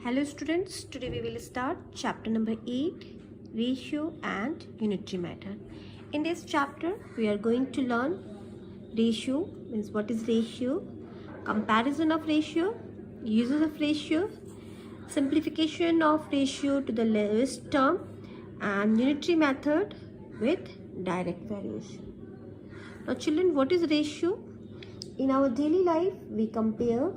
Hello students, today we will start chapter number 8, ratio and unitary method. In this chapter we are going to learn ratio, means what is ratio, comparison of ratio, uses of ratio, simplification of ratio to the lowest term, and unitary method with direct variation. Now children, what is ratio? In our daily life we compare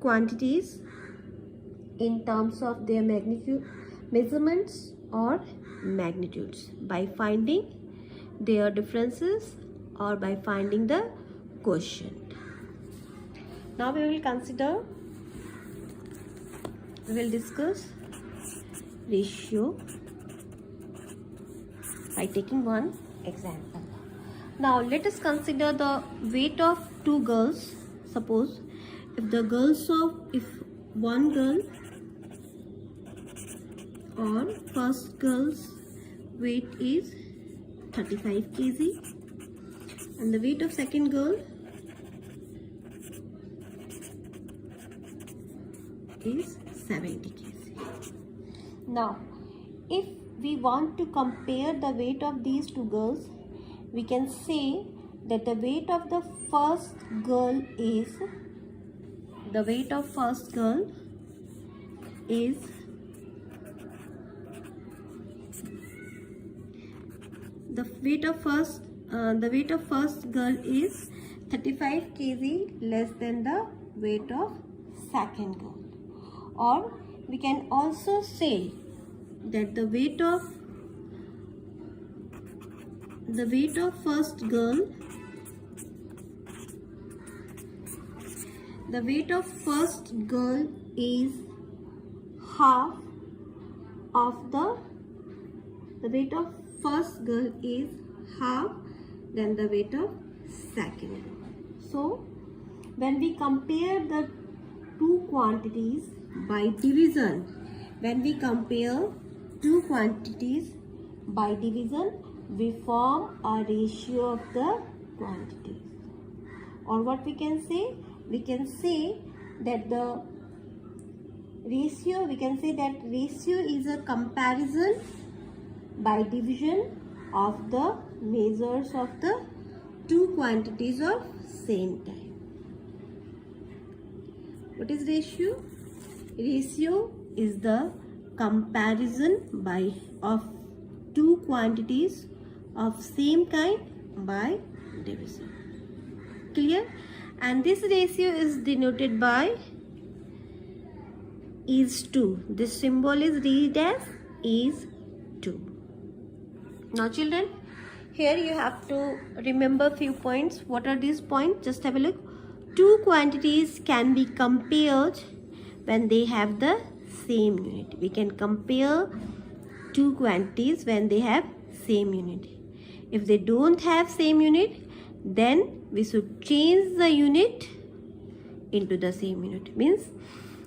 quantities in terms of their magnitude, measurements or magnitudes by finding their differences or by finding the quotient. Now we will discuss ratio by taking one example. Now let us consider the weight of two girls. Suppose if one girl or first girl's weight is 35 kg and the weight of second girl is 70 kg. Now if we want to compare the weight of these two girls, we can say that the weight of the first girl is the weight of first girl is 35 kg less than the weight of second girl. Or we can also say that the weight of first girl is half than the weight of second girl. So when we compare the two quantities by division, we form a ratio of the quantities. Or what we can say? We can say that ratio is a comparison by division of the measures of the two quantities of same time. What is ratio? Ratio is the comparison of two quantities of same kind by division. Clear? And this ratio is denoted by is 2. This symbol is read as is 2. Now children, here you have to remember few points. What are these points? Just have a look. Two quantities can be compared when they have the same unit. We can compare two quantities when they have same unit. If they don't have same unit, then we should change the unit into the same unit. Means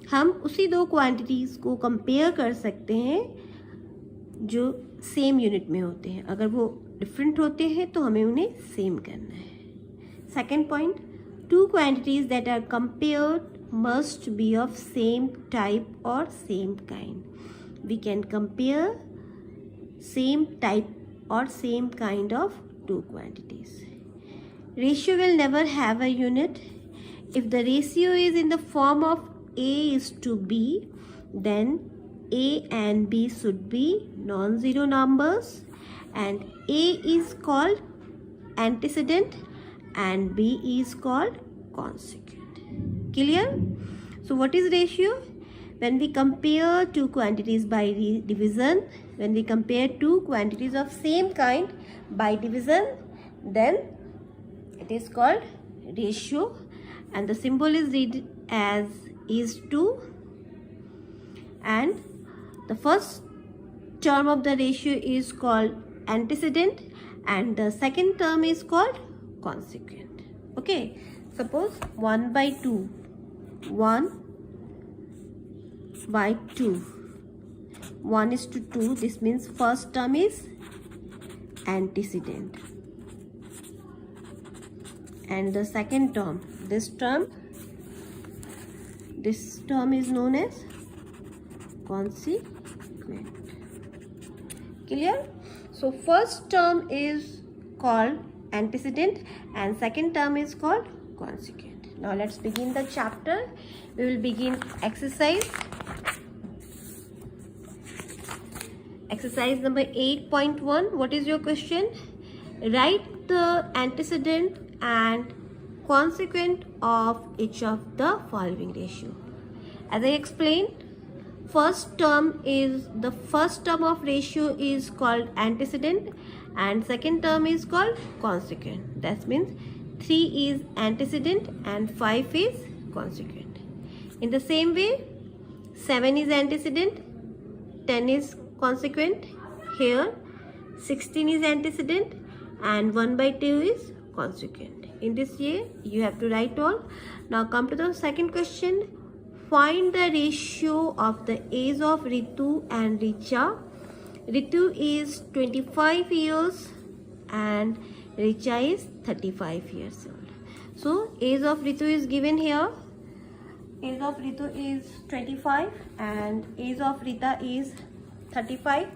हम उसी दो quantities को compare कर सकते हैं जो same unit में होते हैं. अगर वो डिफरेंट होते हैं तो हमें उन्हें सेम करना है. Second point, two quantities that are compared must be of same type or same kind. We can compare same type or same kind of two quantities. Ratio will never have a unit. If the ratio is in the form of A is to B, then A and B should be non-zero numbers, and A is called antecedent and B is called consequent. Clear? So what is ratio? When we compare two quantities by division, when we compare two quantities of same kind by division, then it is called ratio, and the symbol is read as is 2, and the first term of the ratio is called antecedent and the second term is called consequent. Okay, suppose 1 by 2, 1 by 2, 1 is to 2, this means first term is antecedent and the second term, this This term is known as consequent. Clear? So first term is called antecedent and second term is called consequent. Now let's begin the chapter. We will begin exercise. Exercise number 8.1. What is your question? Write the antecedent and consequent of each of the following ratio. As I explained, first term of ratio is called antecedent and second term is called consequent. That means 3 is antecedent and 5 is consequent. In the same way, 7 is antecedent, 10 is consequent. Here 16 is antecedent and 1/2 is consequent. In this way you have to write all. Now come to the second question. Find the ratio of the age of Ritu and Richa. Ritu is 25 years and Richa is 35 years old. So age of Ritu is given here. Age of Ritu is 25 and age of Rita is 35,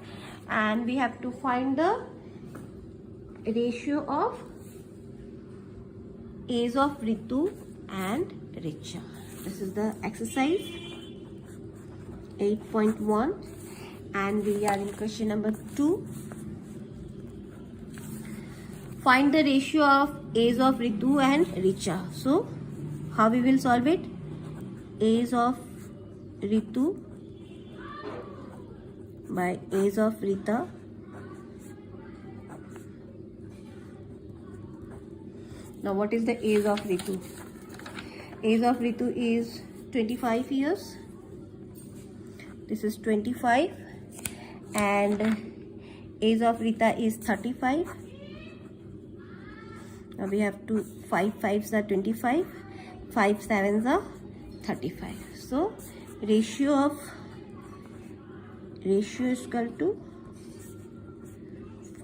and we have to find the ratio of age of Ritu and Richa. This is the exercise 8.1 and we are in question number 2. Find the ratio of age of Ritu and Richa. So how we will solve it? Age of Ritu by age of Rita Now what is the age of Ritu? Age of Ritu is 25 years. This is 25 and age of Rita is 35. Now we have to 5 5s are 25, 5 7s are 35. So ratio is equal to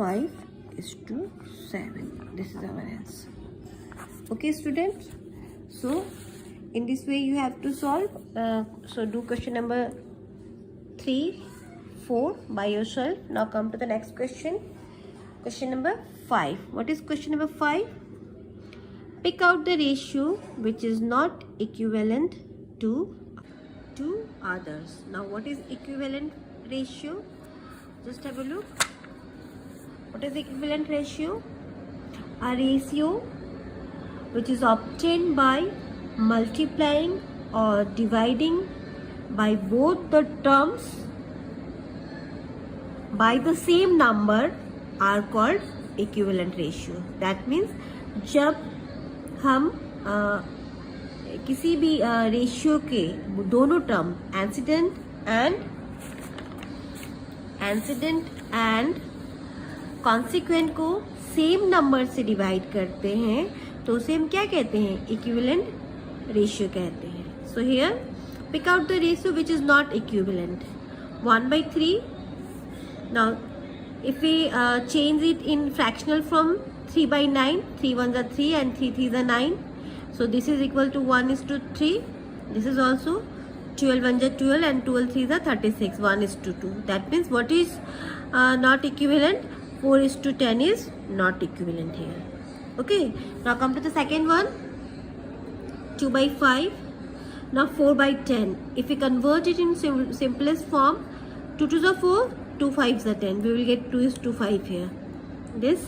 5:7. This is our answer. Okay students, so in this way you have to solve. So do question number 3, 4 by yourself. Now come to the next question. Question number 5. What is question number 5? Pick out the ratio which is not equivalent to others. Now what is equivalent ratio? Just have a look. What is equivalent ratio? A ratio which is obtained by multiplying or dividing by both the terms by the same number are called equivalent ratio. That means जब हम किसी भी ratio के दोनों term एंसिडेंट and consequent को same number से divide करते हैं तो उसे हम क्या कहते हैं? इक्विवेलेंट रेशियो कहते हैं. So here pick out the ratio which is not equivalent. 1/3. Now if we change it in fractional form, 3/9, 3 1s are 3 and 3 3s are 9. So this is equal to 1:3. This is also 12 1s are 12 and 12 3s are 36. 1:2. That means what is not equivalent? 4:10 is not equivalent here. Okay. Now come to the second one. 2/5. Now 4/10. If we convert it in simplest form, 2 2s are 4. 2 5s are 10. We will get 2:5 here. This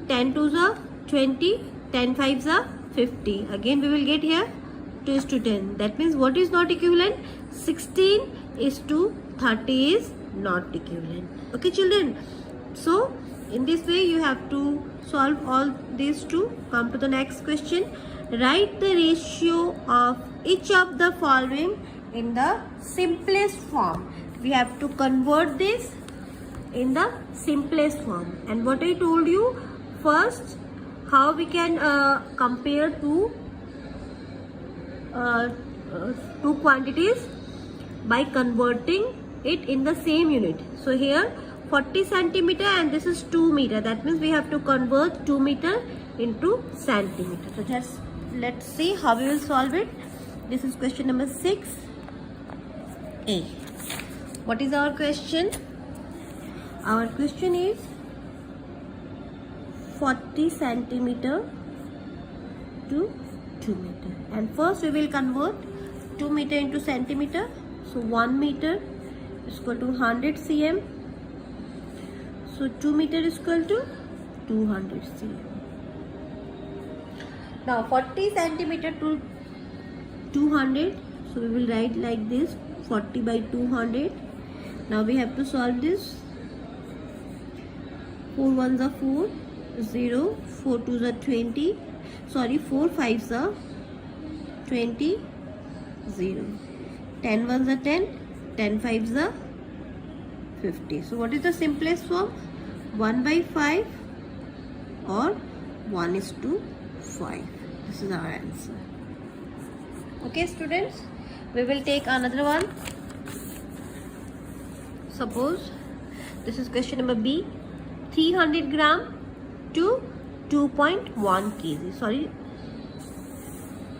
10 2s are 20. 10 5s are 50. Again we will get here 2:10. That means what is not equivalent? 16:30 is not equivalent. Okay children. So in this way you have to solve all these two. Come to the next question. Write the ratio of each of the following in the simplest form. We have to convert this in the simplest form. And what I told you first, how we can compare two quantities by converting it in the same unit. So here 40 centimeter and this is 2 meter. That means we have to convert 2 meter into centimeter. So just let's see how we will solve it. This is question number 6A. What is our question? Our question is 40 centimeter to 2 meter. And first we will convert 2 meter into centimeter. So 1 meter is equal to 100 cm. So 2 meter is equal to 200 cm. Now 40 centimeter to 200. So we will write like this, 40 by 200. Now we have to solve this. 4 ones are 4, 0, 4 twos are 20. Sorry, 4 fives are 20, 0. 10 ones are 10, 10 fives are 50. So what is the simplest form? 1 by 5 or 1:5. This is our answer. Okay students, we will take another one. Suppose this is question number B. 300 gram to 2.1 kg. Sorry,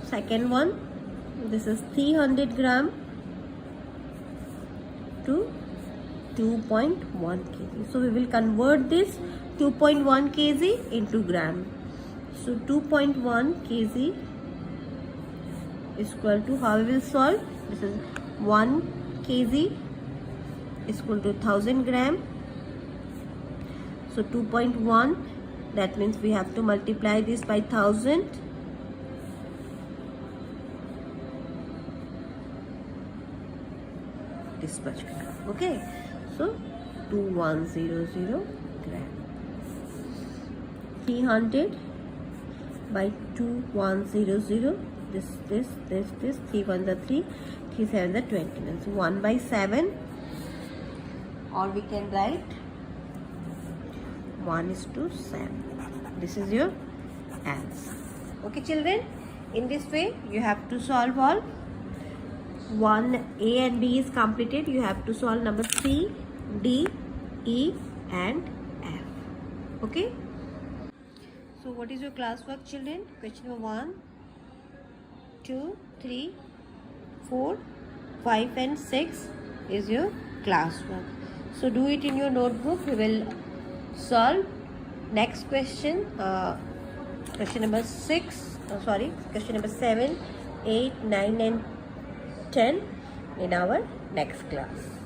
second one. This is 300 gram to 2.1 kg. So we will convert this 2.1 kg into gram. So 2.1 kg is equal to, how we will solve? This is 1 kg is equal to 1000 gram. So 2.1, that means we have to multiply this by 1000. This much gram. Okay. So 2100 gram. 300 by 2100. This. 3 ones are 3, 3 sevens are 20. So 1 by 7. Or we can write 1:7. This is your answer. Okay children, in this way you have to solve all. 1 A and B is completed. You have to solve number C, D, E and F. Okay. So what is your classwork children? Question number 1, 2, 3, 4, 5 and 6 is your classwork. So do it in your notebook. We will solve next question, question number question number 7, 8, 9 and 10 in our next class.